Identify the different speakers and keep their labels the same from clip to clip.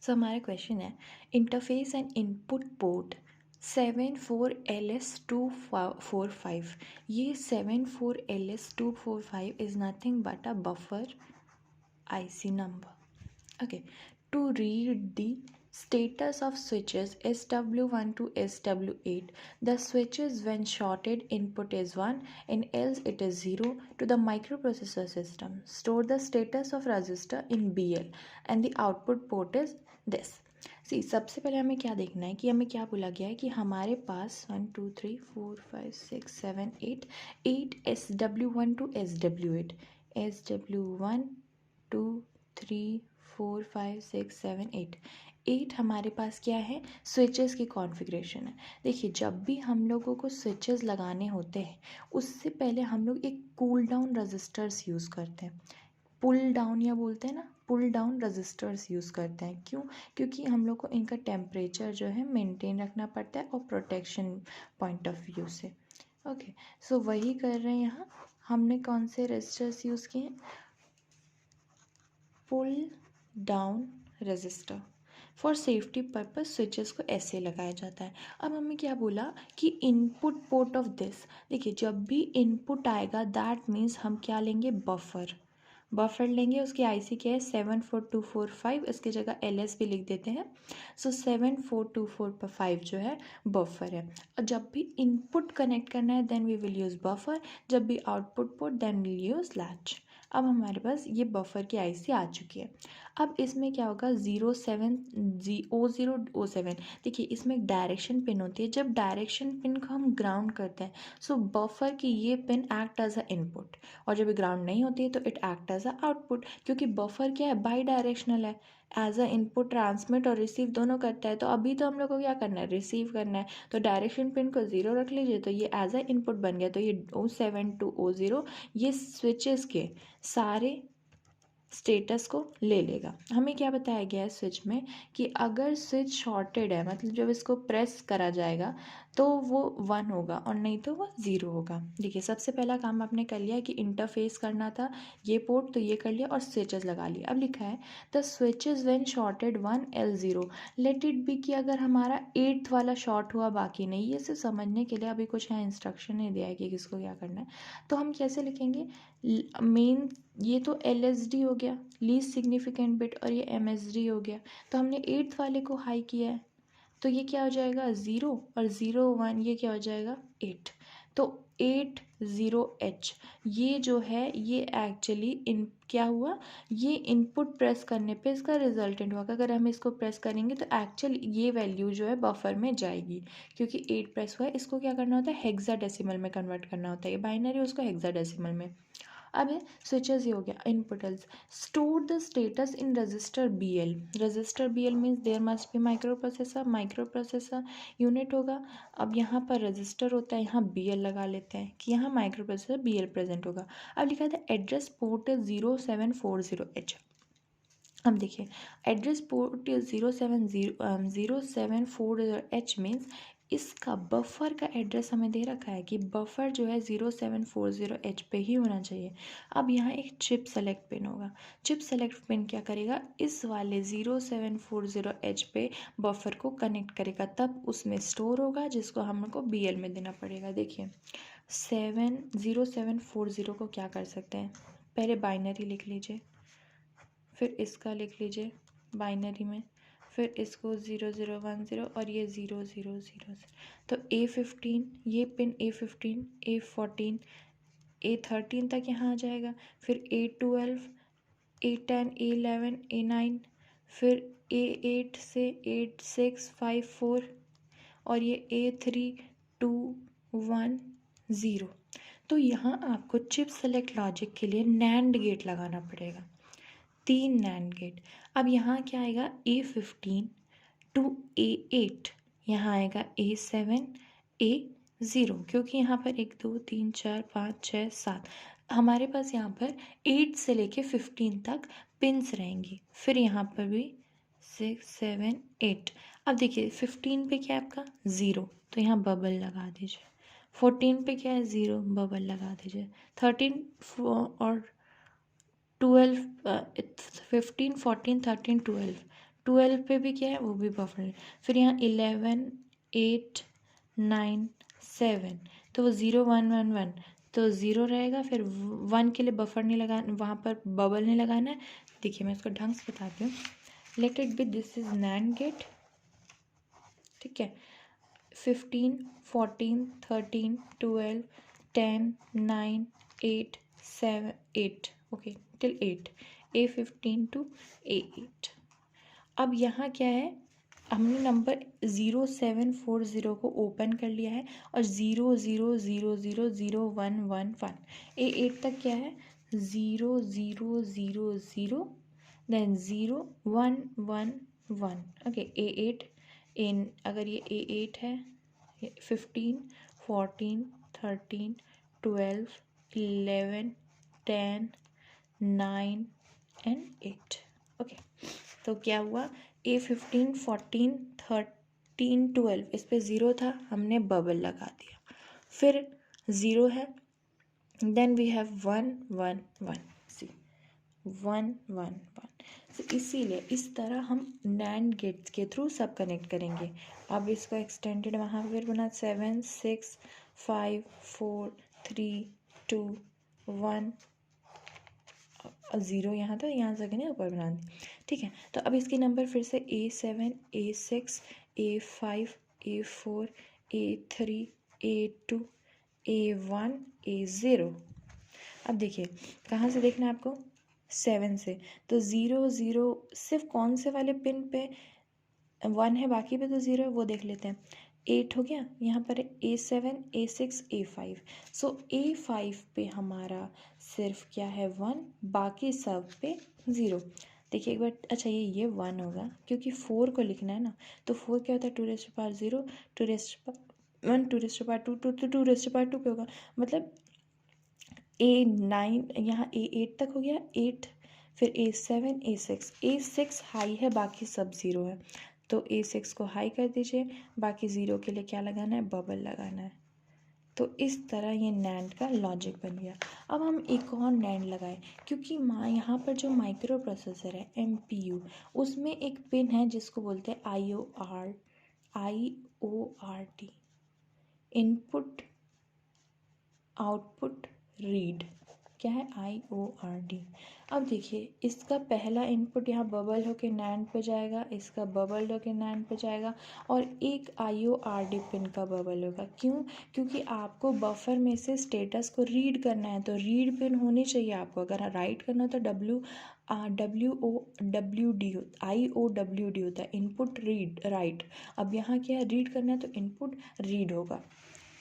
Speaker 1: सो हमारा क्वेश्चन है interface and input port 74LS245. ये 74LS245 is nothing but a buffer IC number. Okay, to read the status of switches SW1 to SW8, the switches when shorted input is 1 and else it is 0 to the microprocessor system. Store the status of resistor in BL and the output port is this. सी सबसे पहले हमें क्या देखना है कि हमें क्या बोला गया है कि हमारे पास 1 2 3 4 5 6 7 8 SW1 to SW8 SW1 2 3 4 5 6 7 8 8 हमारे पास क्या है स्विचेस की कॉन्फ़िगरेशन है। देखिए जब भी हम लोगों को स्विचेस लगाने होते हैं उससे पहले हम लोग एक कूल डाउन रजिस्टर्स यूज़ करते हैं, पुल डाउन या बोलते हैं ना पुल डाउन रजिस्टर्स यूज़ करते हैं। क्यों? क्योंकि हम लोग को इनका टेम्परेचर जो है मेंटेन रखना पड़ता है और प्रोटेक्शन पॉइंट ऑफ व्यू से। ओके, सो वही कर रहे हैं यहाँ। हमने कौन से रजिस्टर्स यूज़ किए हैं? Pull down register. For safety purpose switches को ऐसे लगाया जाता है। अब हमें क्या बोला कि इनपुट पोर्ट ऑफ दिस, देखिए जब भी इनपुट आएगा दैट मीन्स हम क्या लेंगे? बफर लेंगे। उसकी आईसी क्या है? 74245, इसकी जगह LS भी लिख देते हैं। सो 74245 जो है बफर है। और जब भी इनपुट कनेक्ट करना है then we will use buffer, जब भी output port then will use latch. अब हमारे पास ये बफर की आईसी आ चुकी है। अब इसमें क्या होगा? 07O0O7। देखिए इसमें एक डायरेक्शन पिन होती है। जब डायरेक्शन पिन को हम ग्राउंड करते हैं सो बफर की ये pin act as a input, और जब ग्राउंड नहीं होती है तो it act as a output. क्योंकि बफर क्या है? बाई डायरेक्शनल है, एज अ इनपुट ट्रांसमिट और रिसीव दोनों करता है। तो अभी तो हम लोग को क्या करना है? रिसीव करना है। तो डायरेक्शन पिन को 0 रख लीजिए तो ये एज अ इनपुट बन गया। तो ये O7 to O0 ये स्विचेस के सारे स्टेटस को ले लेगा। हमें क्या बताया गया है स्विच में कि अगर स्विच शॉर्टेड है मतलब जब इसको प्रेस करा जाएगा तो वो 1 होगा और नहीं तो वो 0 होगा। देखिए सबसे पहला काम आपने कर लिया कि इंटरफेस करना था ये पोर्ट, तो ये कर लिया और स्विचेस लगा लिए। अब लिखा है the switches when shorted 1 L0 late it B कि अगर हमारा 8th वाला शॉर्ट हुआ बाकी नहीं, ये सिर्फ समझने के लिए, अभी कुछ यहाँ इंस्ट्रक्शन नहीं दिया है कि किसको क्या करना है। तो हम कैसे लिखेंगे? मेन ये तो LSD हो गया लीस्ट सिग्निफिकेंट बिट और ये MSD हो गया। तो हमने 8th वाले को हाई किया है तो ये क्या हो जाएगा? 0 और 0 1, ये क्या हो जाएगा? 8। तो 80H ये जो है ये एक्चुअली इन क्या हुआ? ये इनपुट प्रेस करने पे इसका रिजल्टेंट हुआ। अगर हम इसको प्रेस करेंगे तो एक्चुअल ये वैल्यू जो है बफर में जाएगी क्योंकि 8 प्रेस हुआ है। इसको क्या करना होता है? हेक्साडेसिमल में कन्वर्ट करना होता है। ये बाइनरी उसको हेक्साडेसिमल में। अब है स्विचेस, ये हो गया इनपुटल्स। Store the status in register BL। Register BL means there must be microprocessor unit होगा। अब यहाँ पर रजिस्टर होता है, यहाँ BL लगा लेते हैं कि यहाँ माइक्रो प्रोसेसर BL प्रेजेंट होगा। अब लिखा था एड्रेस पोर्ट 0740H। अब देखिए एड्रेस पोर्ट 0740H मीन्स इसका बफर का एड्रेस हमें दे रखा है कि बफर जो है 0740H पे ही होना चाहिए। अब यहाँ एक चिप सेलेक्ट पिन होगा। चिप सेलेक्ट पिन क्या करेगा? इस वाले 0740H पे बफर को कनेक्ट करेगा, तब उसमें स्टोर होगा जिसको हमको BL में देना पड़ेगा। देखिए 0740 को क्या कर सकते हैं? पहले बाइनरी लिख लीजिए, फिर इसका लिख लीजिए बाइनरी में, फिर इसको 0010 और ये 0000। तो A15 ये पिन A15 A14 A13 तक यहाँ आ जाएगा। फिर A12 A10 A11 A9, फिर A8 से 8654 और ये A3210। तो यहाँ आपको चिप सेलेक्ट लॉजिक के लिए NAND गेट लगाना पड़ेगा, 3 NAND गेट। अब यहाँ क्या आएगा? A15 to A8, यहाँ आएगा A7 A0, क्योंकि यहाँ पर 1 2 3 4 5 6 7 हमारे पास यहाँ पर 8 से लेके 15 तक पिंस रहेंगी। फिर यहाँ पर भी 6 7 8। अब देखिए 15 पे क्या है आपका? 0, तो यहाँ बबल लगा दीजिए। 14 पे क्या है? 0, बबल लगा दीजिए। 13 और 12 15 14 13 12 12 पे भी क्या है, वो भी बफर नहीं। फिर यहाँ 11 8 9 7, तो वो 0 1 1 1, तो 0 रहेगा। फिर 1 के लिए बफर नहीं लगा, वहाँ पर बबल नहीं लगाना है। देखिए मैं इसको ढंग से बताती हूँ। Let it be this is NAND gate, ठीक है। 15 14 13 12 10 9 8 7 8, okay till 8, A15 to A8। अब यहाँ क्या है, हमने नंबर 0740 को ओपन कर लिया है और 00000111, A8 तक क्या है 0000 देन 0111, ओके A8 इन, अगर ये A8 है 15 14 13 12 11 10 9 एंड 8, ओके। तो क्या हुआ, A15 14 13 12 इस पे 0 था, हमने बबल लगा दिया। फिर 0 है, देन वी हैव 1 1 1, सी 1 1 1। तो इसीलिए इस तरह हम नैंड गेट्स के थ्रू सब कनेक्ट करेंगे। अब इसका एक्सटेंडेड वहाँ फिर बना 7 6 5 4 3 2 1, 0 यहाँ था, यहाँ से ना ऊपर बना दी, ठीक है। तो अब इसके नंबर फिर से A7 A6 A5 A4 A3 A2 A1 A0। अब देखिए कहाँ से देखना है आपको, 7 से। तो 0 0 सिर्फ कौन से वाले पिन पे 1 है, बाकी पे तो 0 है, वो देख लेते हैं। 8 हो गया, यहाँ पर A7 A6 A5। सो A5 पे हमारा सिर्फ क्या है 1, बाकी सब पे 0। देखिए एक बार, अच्छा ये 1 होगा क्योंकि 4 को लिखना है ना, तो 4 क्या होता है 2 rest power 0 2 rest 1 2 rest power 2 2 2 rest power 2 पे होगा, मतलब A9 यहाँ A8 तक हो गया 8, फिर A7 A6 हाई है, बाकी सब 0 है, तो A6 को हाई कर दीजिए, बाकी 0 के लिए क्या लगाना है, बबल लगाना है। तो इस तरह ये नैंड का लॉजिक बन गया। अब हम एक और नैंड लगाए, क्योंकि यहाँ पर जो माइक्रो प्रोसेसर है MPU, उसमें एक पिन है जिसको बोलते हैं IORT, इनपुट आउटपुट रीड। क्या है IORD। अब देखिए इसका पहला इनपुट यहाँ बबल होके नैंड पे जाएगा, इसका बबल होके नैंड पे जाएगा, और एक IORD पिन का बबल होगा। क्यों, क्योंकि आपको बफर में से स्टेटस को रीड करना है, तो रीड पिन होनी चाहिए आपको। अगर राइट करना हो तो IOWD होता है, इनपुट रीड राइट। अब यहाँ क्या है, रीड करना है तो इनपुट रीड होगा।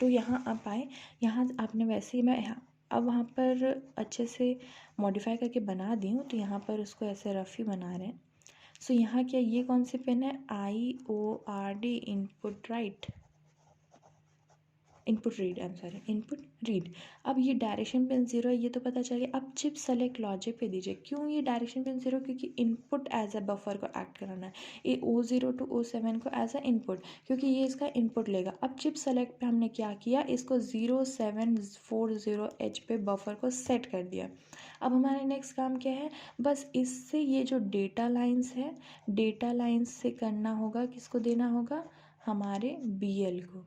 Speaker 1: तो यहाँ आप आए, यहाँ आपने वैसे ही, मैं अब वहाँ पर अच्छे से मॉडिफाई करके बना दी हूँ, तो यहाँ पर उसको ऐसे रफ ही बना रहे हैं। सो यहाँ क्या, ये कौन सी पिन है, IORD input right, input read, I am sorry input read. अब ये डायरेक्शन पिन 0 है, ये तो पता चल गया। अब चिप सेलेक्ट लॉजिक पे दीजिए। क्यों ये डायरेक्शन पिन 0, क्योंकि इनपुट एज अ बफर को एक्ट कराना है, ये O0 to O7 को एज अ इनपुट, क्योंकि ये इसका इनपुट लेगा। अब चिप सेलेक्ट पे हमने क्या किया, इसको 0740H पे बफर को सेट कर दिया। अब हमारा नेक्स्ट काम क्या है, बस इससे ये जो डेटा लाइन्स है, डेटा लाइन्स से करना होगा, किसको देना होगा, हमारे BL को।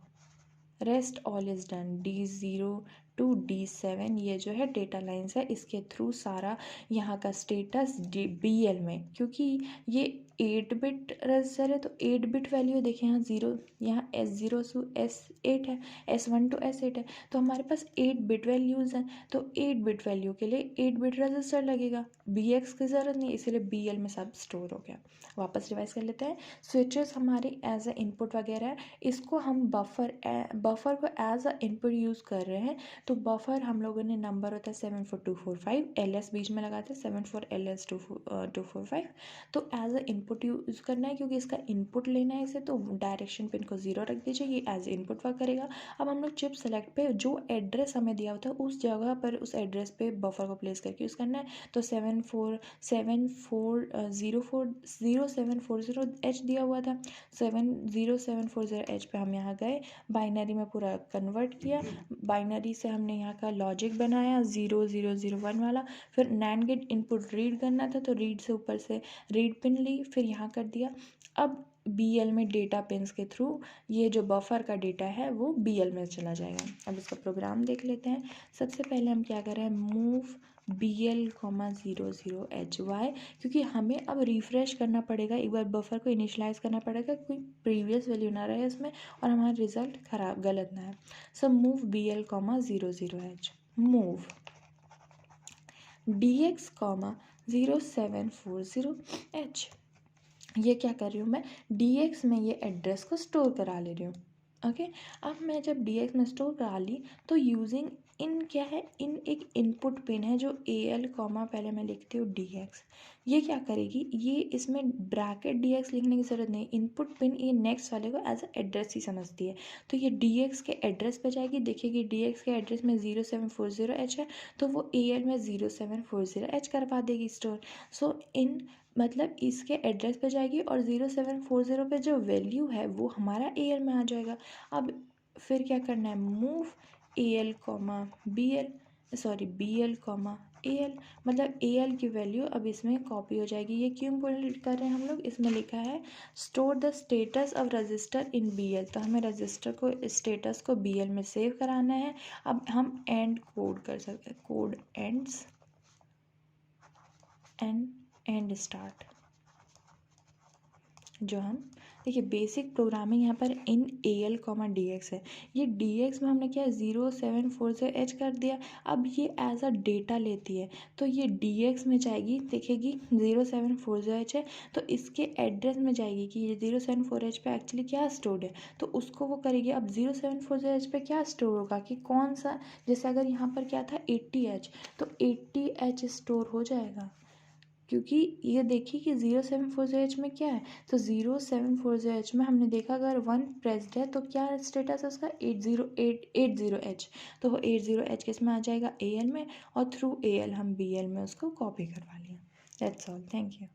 Speaker 1: Rest all is done. D0 to D7 ये जो है डेटा लाइन्स है, इसके थ्रू सारा यहाँ का स्टेटस BL में, क्योंकि ये 8 बिट रजिस्टर है, तो 8 बिट वैल्यू देखिए यहाँ 0, यहाँ S0 to S8 है, S1 to S8 है, तो हमारे पास 8 बिट वैल्यूज़ हैं। तो 8 बिट वैल्यू के लिए 8 बिट रजिस्टर लगेगा, BX की ज़रूरत नहीं, इसीलिए BL में सब स्टोर हो गया। वापस रिवाइज कर लेते हैं। स्विचेस हमारे एज अ इनपुट वगैरह है, इसको हम बफर को एज अ इनपुट यूज़ कर रहे हैं। तो बफर हम लोगों ने नंबर होता है 74245, LS बीच में लगाते हैं 74LS245। तो एज अ इनपुट यूज़ करना है, क्योंकि इसका इनपुट लेना है इसे, तो डायरेक्शन पिन को 0 रख दीजिए, ये एज इनपुट वर्क करेगा। अब हम लोग चिप सेलेक्ट पे जो एड्रेस हमें दिया होता है उस जगह पर, उस एड्रेस पे बफर को प्लेस करके यूज़ करना है। तो 0740H दिया हुआ था, 70740H पे हम यहाँ गए, बाइनरी में पूरा कन्वर्ट किया, बाइनरी से हमने यहाँ का लॉजिक बनाया 0 0 0 1 वाला, फिर नैंड गेट इनपुट रीड करना था तो रीड से ऊपर से रीड पिन ली, फिर यहाँ कर दिया। अब BL में डेटा पिन्स के थ्रू ये जो बफर का डेटा है वो BL में चला जाएगा। अब इसका प्रोग्राम देख लेते हैं। सबसे पहले हम क्या कर रहे हैं, मूव BL 0 0 H वाई, क्योंकि हमें अब रिफ़्रेश करना पड़ेगा, एक बार बफर को इनिशलाइज करना पड़ेगा, कोई प्रीवियस वैल्यू ना रहे इसमें और हमारा रिजल्ट खराब गलत ना है। So move BL 0 0 H, move DX 0740 H। ये क्या कर रही हूँ मैं, DX में ये एड्रेस को स्टोर करा ले रही हूँ। ओके, अब मैं जब DX में स्टोर करा ली तो यूजिंग इन क्या है, इन एक इनपुट पिन है जो AL पहले मैं लिखती हूँ DX। ये क्या करेगी, ये इसमें ब्रैकेट DX लिखने की ज़रूरत नहीं, इनपुट पिन ये नेक्स्ट वाले को एज एड्रेस ही समझती है। तो ये DX के एड्रेस पे जाएगी, देखिएगी DX के एड्रेस में 0740H है तो वो AL में 0740H करवा देगी स्टोर। सो इन मतलब इसके एड्रेस पे जाएगी और 0740 पे जो वैल्यू है वो हमारा AL में आ जाएगा। अब फिर क्या करना है, move AL BL, sorry BL AL, मतलब AL की वैल्यू अब इसमें कॉपी हो जाएगी। ये क्यों कर रहे हैं हम लोग, इसमें लिखा है store the status of register in BL, तो हमें रजिस्टर को स्टेटस को BL में सेव कराना है। अब हम एंड कोड कर सकते हैं, कोड एंड्स एंड स्टार्ट, जो हम देखिए बेसिक प्रोग्रामिंग यहाँ पर इन AL DX है। ये DX में हमने क्या 0740H कर दिया। अब ये एज अ डेटा लेती है तो ये DX में जाएगी, देखेगी 0740H है तो इसके एड्रेस में जाएगी कि ये 074H पे एक्चुअली क्या स्टोर्ड है, तो उसको वो करेगी। अब 0740H पे क्या स्टोर होगा कि कौन सा, जैसे अगर यहाँ पर क्या था 80H तो 80H स्टोर हो जाएगा, क्योंकि ये देखिए कि 0740H में क्या है, तो 0740H में हमने देखा अगर 1 प्रेस्ड है तो क्या स्टेटस है उसका 80H, तो वो 80H किस में आ जाएगा AL में, और थ्रू AL हम BL में उसको कॉपी करवा लिया। That's all, thank you.